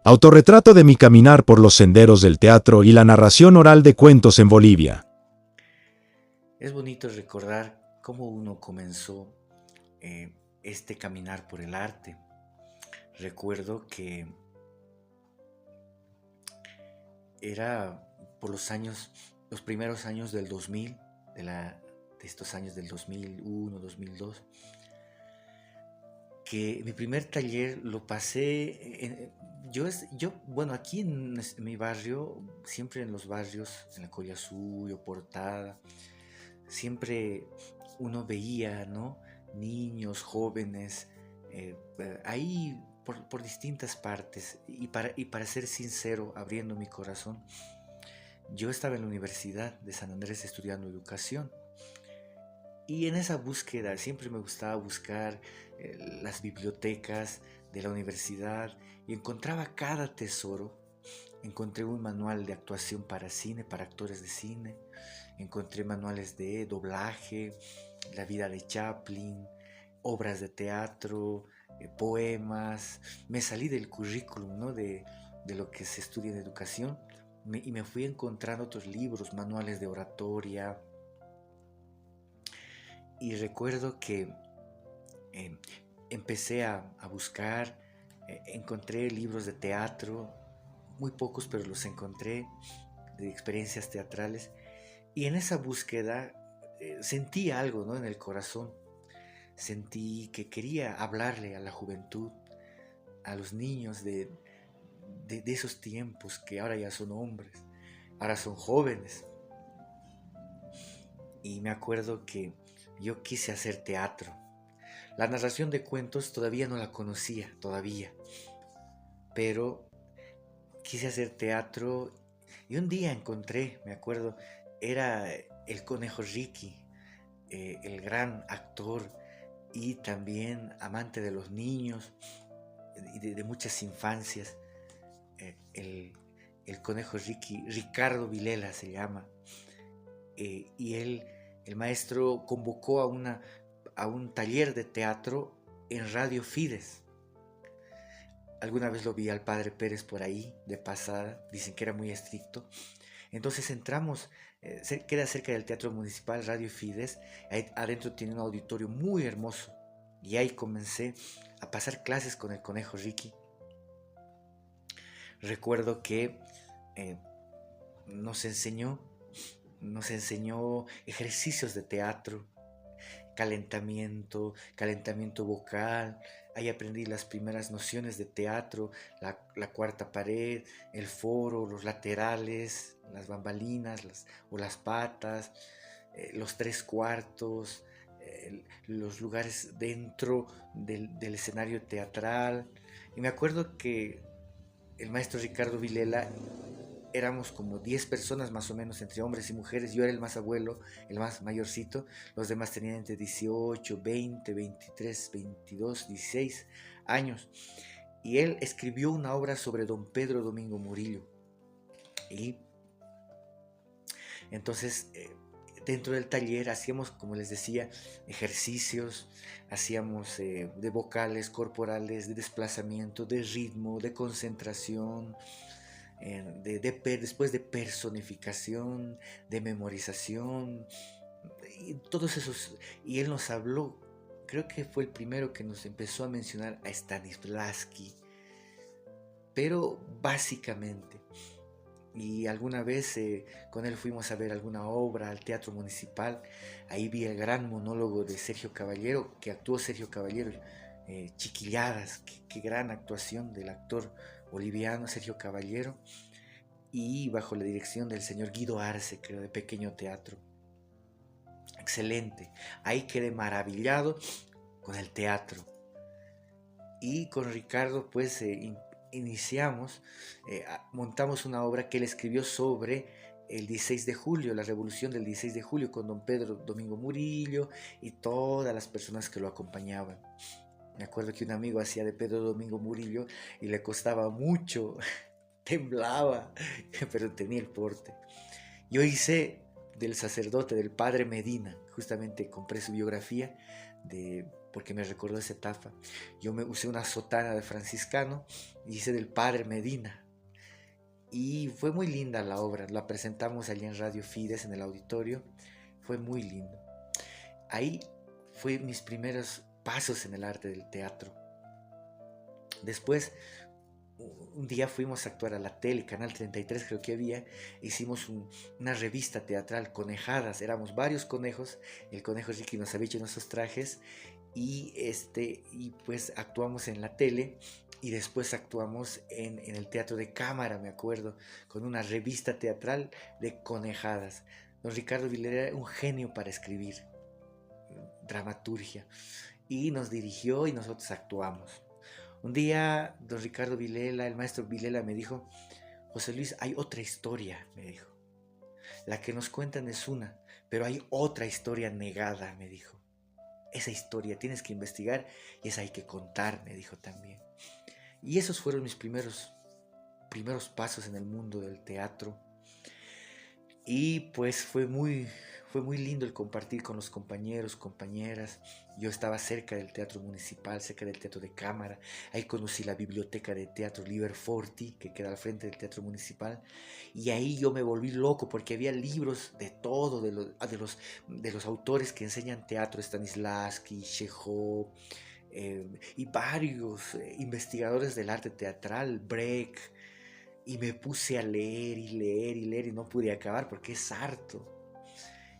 Autorretrato de mi caminar por los senderos del teatro y la narración oral de cuentos en Bolivia. Es bonito recordar cómo uno comenzó este caminar por el arte. Recuerdo que era por los primeros años del 2000, de estos años del 2001, 2002, que mi primer taller lo pasé, bueno, aquí en mi barrio, siempre en los barrios, en la Collasuyo, Portada, siempre uno veía, ¿no? Niños, jóvenes, ahí por distintas partes. Y para ser sincero, abriendo mi corazón, yo estaba en la Universidad de San Andrés estudiando educación. Y en esa búsqueda siempre me gustaba buscar las bibliotecas de la universidad y encontraba cada tesoro. Encontré un manual de actuación para cine, para actores de cine. Encontré manuales de doblaje, la vida de Chaplin, obras de teatro, poemas. Me salí del currículum, ¿no? de lo que se estudia en educación y me fui encontrando otros libros, manuales de oratoria. Y recuerdo que eh, empecé a buscar, encontré libros de teatro, muy pocos, pero los encontré, de experiencias teatrales. Y en esa búsqueda sentí algo, ¿no? En el corazón. Sentí que quería hablarle a la juventud, a los niños de esos tiempos que ahora ya son hombres, ahora son jóvenes. Y me acuerdo que yo quise hacer teatro. La narración de cuentos todavía no la conocía, todavía. Pero quise hacer teatro y un día encontré, me acuerdo, era el Conejo Ricky, el gran actor y también amante de los niños y de muchas infancias. El Conejo Ricky, Ricardo Vilela se llama. Y el maestro convocó a un taller de teatro en Radio Fides. Alguna vez lo vi al padre Pérez por ahí, de pasada, dicen que era muy estricto. Entonces entramos, queda cerca del Teatro Municipal Radio Fides, ahí adentro tiene un auditorio muy hermoso. Y ahí comencé a pasar clases con el Conejo Ricky. Recuerdo que eh, nos enseñó, nos enseñó ejercicios de teatro, calentamiento vocal. Ahí aprendí las primeras nociones de teatro, la cuarta pared, el foro, los laterales, las bambalinas o las patas, los tres cuartos, los lugares dentro del escenario teatral. Y me acuerdo que el maestro Ricardo Vilela, éramos como 10 personas más o menos, entre hombres y mujeres. Yo era el más abuelo, el más mayorcito. Los demás tenían entre 18, 20, 23, 22, 16 años. Y él escribió una obra sobre don Pedro Domingo Murillo. Y entonces, dentro del taller hacíamos, como les decía, ejercicios, hacíamos de vocales, corporales, de desplazamiento, de ritmo, de concentración, después de personificación, de memorización, y todos esos. Y él nos habló, creo que fue el primero que nos empezó a mencionar a Stanislavski, pero básicamente. Y alguna vez con él fuimos a ver alguna obra al Teatro Municipal. Ahí vi el gran monólogo de Sergio Caballero, que actuó Sergio Caballero, Chiquilladas, qué gran actuación del actor boliviano Sergio Caballero, y bajo la dirección del señor Guido Arce, creo, de Pequeño Teatro. Excelente. Ahí quedé maravillado con el teatro. Y con Ricardo, pues, iniciamos, montamos una obra que él escribió sobre el 16 de julio, la revolución del 16 de julio, con don Pedro Domingo Murillo y todas las personas que lo acompañaban. Me acuerdo que un amigo hacía de Pedro Domingo Murillo y le costaba mucho, temblaba, pero tenía el porte. Yo hice del sacerdote, del padre Medina, justamente compré su biografía de porque me recordó esa etapa. Yo me usé una sotana de franciscano y hice del Padre Medina. Y fue muy linda la obra, la presentamos allí en Radio Fides, en el auditorio, fue muy lindo. Ahí fue mis primeros pasos en el arte del teatro. Después, un día fuimos a actuar a la tele, Canal 33 creo que había, hicimos una revista teatral, Conejadas, éramos varios conejos, el conejo Ricky nos había hecho nuestros trajes, y pues actuamos en la tele, y después actuamos en el teatro de cámara, me acuerdo, con una revista teatral de Conejadas. Don Ricardo Villela era un genio para escribir dramaturgia, y nos dirigió y nosotros actuamos. Un día don Ricardo Villela, el maestro Villela, me dijo: José Luis, hay otra historia, me dijo. La que nos cuentan es una, pero hay otra historia negada, me dijo. Esa historia tienes que investigar y esa hay que contar, me dijo también. Y esos fueron mis primeros pasos en el mundo del teatro. Y pues fue muy lindo el compartir con los compañeros, compañeras. Yo estaba cerca del Teatro Municipal, cerca del Teatro de Cámara. Ahí conocí la biblioteca de teatro Liber Forti, que queda al frente del Teatro Municipal. Y ahí yo me volví loco porque había libros de todo, de los autores que enseñan teatro, Stanislavski, Chekhov, y varios investigadores del arte teatral, Brecht. Y me puse a leer y leer y leer y no pude acabar porque es harto.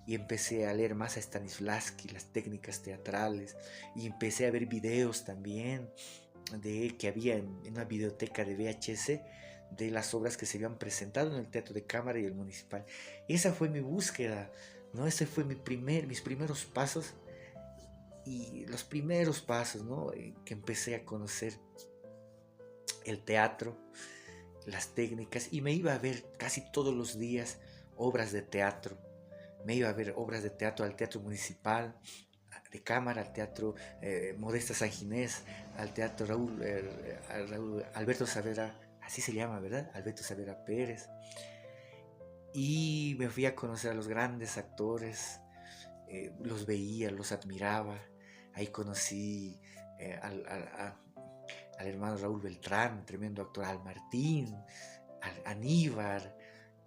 Y empecé a leer más a Stanislavski, las técnicas teatrales, y empecé a ver videos también que había en una biblioteca de VHS de las obras que se habían presentado en el Teatro de Cámara y el Municipal. Y esa fue mi búsqueda, ¿no? Ese fue mis primeros pasos, y los primeros pasos, ¿no? Que empecé a conocer el teatro, las técnicas, y me iba a ver casi todos los días obras de teatro. Me iba a ver obras de teatro al Teatro Municipal de Cámara, al Teatro Modesta San Ginés, al Teatro Raúl Alberto Saavedra, así se llama, ¿verdad? Alberto Saavedra Pérez. Y me fui a conocer a los grandes actores, los veía, los admiraba. Ahí conocí al hermano Raúl Beltrán, tremendo actor, al Martín, al Aníbar.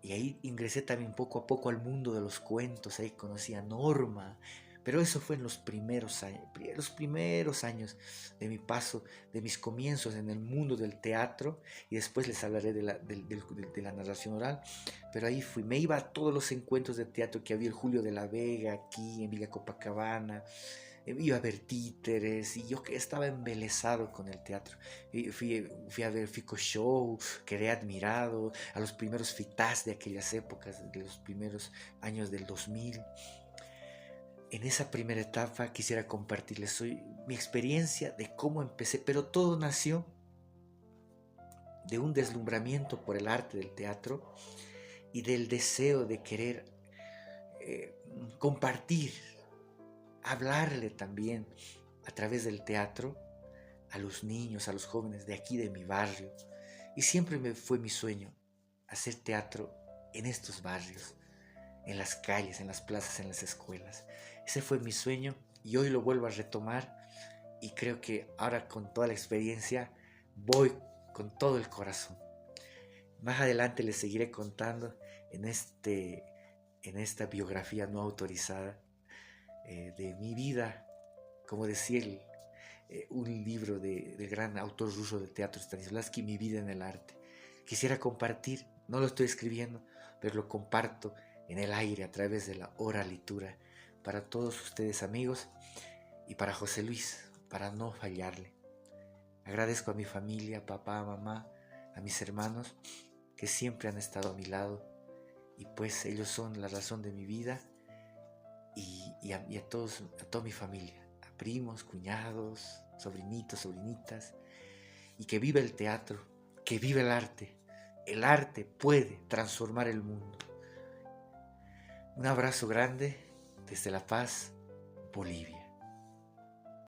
Y ahí ingresé también poco a poco al mundo de los cuentos, ahí conocí a Norma, pero eso fue en los primeros años de mi paso, de mis comienzos en el mundo del teatro, y después les hablaré de la narración oral, pero ahí me iba a todos los encuentros de teatro que había, el Julio de la Vega, aquí en Villa Copacabana, iba a ver títeres, y yo que estaba embelesado con el teatro. Y fui a ver Fico Show, quedé admirado, a los primeros FITAS de aquellas épocas, de los primeros años del 2000. En esa primera etapa quisiera compartirles hoy mi experiencia de cómo empecé, pero todo nació de un deslumbramiento por el arte del teatro y del deseo de querer compartir, hablarle también a través del teatro a los niños, a los jóvenes de aquí, de mi barrio. Y siempre fue mi sueño hacer teatro en estos barrios, en las calles, en las plazas, en las escuelas. Ese fue mi sueño y hoy lo vuelvo a retomar, y creo que ahora con toda la experiencia voy con todo el corazón. Más adelante les seguiré contando en esta biografía no autorizada de mi vida, como decía un libro del gran autor ruso de teatro Stanislavski, Mi vida en el arte. Quisiera compartir, no lo estoy escribiendo, pero lo comparto en el aire a través de la oralitura para todos ustedes, amigos, y para José Luis, para no fallarle. Agradezco a mi familia, papá, mamá, a mis hermanos que siempre han estado a mi lado, y pues ellos son la razón de mi vida, y a toda mi familia, a primos, cuñados, sobrinitos, sobrinitas, y que viva el teatro, que viva el arte. El arte puede transformar el mundo. Un abrazo grande desde La Paz, Bolivia.